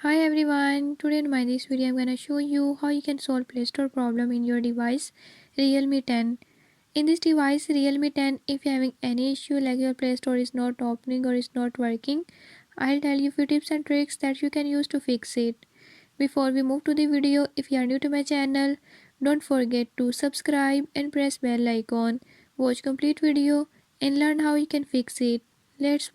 Hi everyone, today in this video I'm gonna show you how you can solve Play Store problem in your device Realme 10. In this device Realme 10, if you're having any issue like your Play Store is not opening or is not working, I'll tell you few tips and tricks that you can use to fix it. Before we move to the video, if you are new to my channel, don't forget to subscribe and press bell icon. Watch complete video and learn how you can fix it. Let's